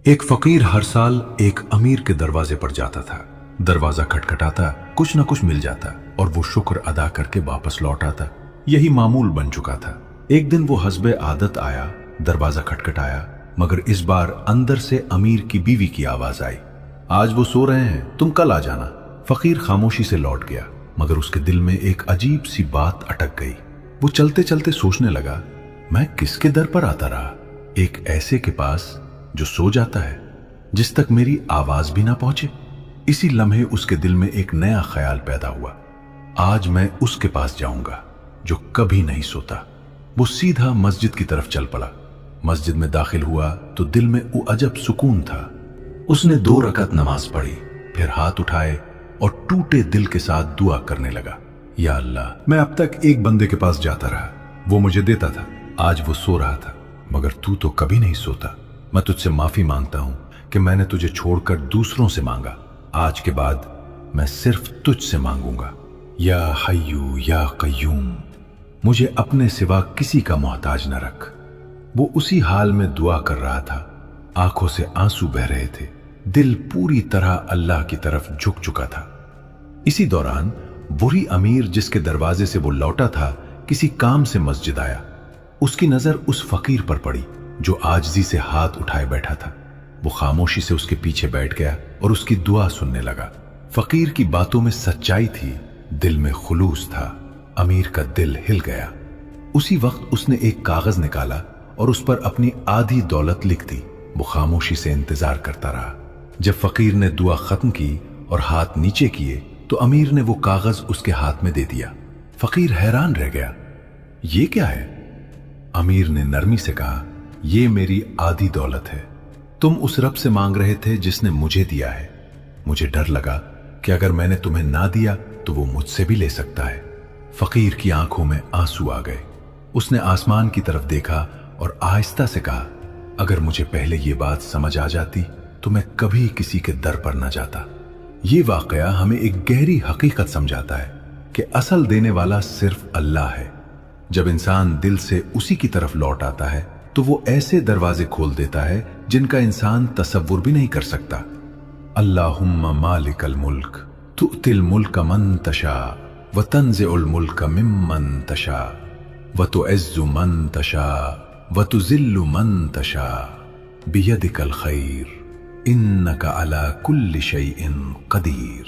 ایک فقیر ہر سال ایک امیر کے دروازے پر جاتا تھا۔ دروازہ کھٹکھٹاتا، کچھ نہ کچھ مل جاتا اور وہ شکر ادا کر کے واپس لوٹ آتا۔ یہی معمول بن چکا تھا۔ ایک دن وہ حسب عادت آیا، دروازہ کھٹکھٹایا، مگر اس بار اندر سے امیر کی بیوی کی آواز آئی، آج وہ سو رہے ہیں، تم کل آ جانا۔ فقیر خاموشی سے لوٹ گیا، مگر اس کے دل میں ایک عجیب سی بات اٹک گئی۔ وہ چلتے چلتے سوچنے لگا، میں کس کے در پر آتا رہا؟ ایک ایسے کے پاس جو سو جاتا ہے، جس تک میری آواز بھی نہ پہنچے۔ اسی لمحے اس کے دل میں ایک نیا خیال پیدا ہوا، آج میں اس کے پاس جاؤں گا جو کبھی نہیں سوتا۔ وہ سیدھا مسجد کی طرف چل پڑا۔ مسجد میں داخل ہوا تو دل میں وہ عجب سکون تھا۔ اس نے 2 رکعت نماز پڑھی، پھر ہاتھ اٹھائے اور ٹوٹے دل کے ساتھ دعا کرنے لگا، یا اللہ، میں اب تک ایک بندے کے پاس جاتا رہا، وہ مجھے دیتا تھا، آج وہ سو رہا تھا، مگر تو کبھی نہیں سوتا۔ میں تجھ سے معافی مانگتا ہوں کہ میں نے تجھے چھوڑ کر دوسروں سے مانگا، آج کے بعد میں صرف تجھ سے مانگوں گا۔ یا حیو یا قیوم، مجھے اپنے سوا کسی کا محتاج نہ رکھ۔ وہ اسی حال میں دعا کر رہا تھا، آنکھوں سے آنسو بہ رہے تھے، دل پوری طرح اللہ کی طرف جھک چکا تھا۔ اسی دوران بری امیر جس کے دروازے سے وہ لوٹا تھا، کسی کام سے مسجد آیا۔ اس کی نظر اس فقیر پر پڑی جو عاجزی سے ہاتھ اٹھائے بیٹھا تھا۔ وہ خاموشی سے اس کے پیچھے بیٹھ گیا اور اس کی دعا سننے لگا۔ فقیر کی باتوں میں سچائی تھی، دل میں خلوص تھا۔ امیر کا دل ہل گیا۔ اسی وقت اس نے ایک کاغذ نکالا اور اس پر اپنی آدھی دولت لکھ دی۔ وہ خاموشی سے انتظار کرتا رہا۔ جب فقیر نے دعا ختم کی اور ہاتھ نیچے کیے تو امیر نے وہ کاغذ اس کے ہاتھ میں دے دیا۔ فقیر حیران رہ گیا، یہ کیا ہے؟ امیر نے نرمی سے کہا، یہ میری آدھی دولت ہے، تم اس رب سے مانگ رہے تھے جس نے مجھے دیا ہے۔ مجھے ڈر لگا کہ اگر میں نے تمہیں نہ دیا تو وہ مجھ سے بھی لے سکتا ہے۔ فقیر کی آنکھوں میں آنسو آ گئے۔ اس نے آسمان کی طرف دیکھا اور آہستہ سے کہا، اگر مجھے پہلے یہ بات سمجھ آ جاتی تو میں کبھی کسی کے در پر نہ جاتا۔ یہ واقعہ ہمیں ایک گہری حقیقت سمجھاتا ہے کہ اصل دینے والا صرف اللہ ہے۔ جب انسان دل سے اسی کی طرف لوٹ آتا ہے تو وہ ایسے دروازے کھول دیتا ہے جن کا انسان تصور بھی نہیں کر سکتا۔ اللہم مالک الملک تؤتی الملک من تشاء وتنزع الملک ممن تشاء وتعز من تشاء وتذل من تشاء بیدک الخیر انک علی کل شیء قدیر۔